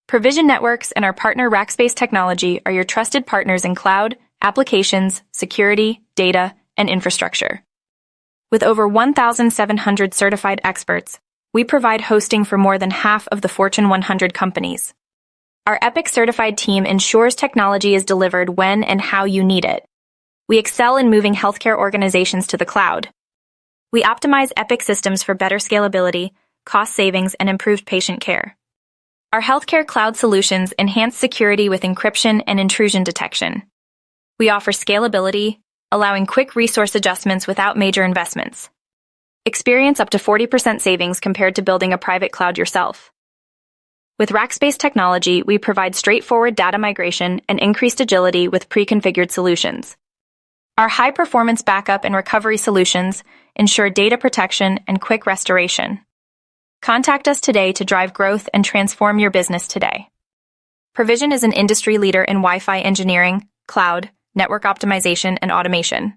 Provision Networks and our partner Rackspace Technology are your trusted partners in cloud, applications, security, data, and infrastructure. With over 1,700 certified experts, we provide hosting for more than half of the Fortune 100 companies. Our Epic certified team ensures technology is delivered when and how you need it. We excel in moving healthcare organizations to the cloud. We optimize Epic systems for better scalability, cost savings, and improved patient care. Our healthcare cloud solutions enhance security with encryption and intrusion detection. We offer scalability, allowing quick resource adjustments without major investments. Experience up to 40% savings compared to building a private cloud yourself. With Rackspace Technology, we provide straightforward data migration and increased agility with pre-configured solutions. Our high-performance backup and recovery solutions ensure data protection and quick restoration. Contact us today to drive growth and transform your business today. Provision is an industry leader in Wi-Fi engineering, cloud, network optimization, and automation.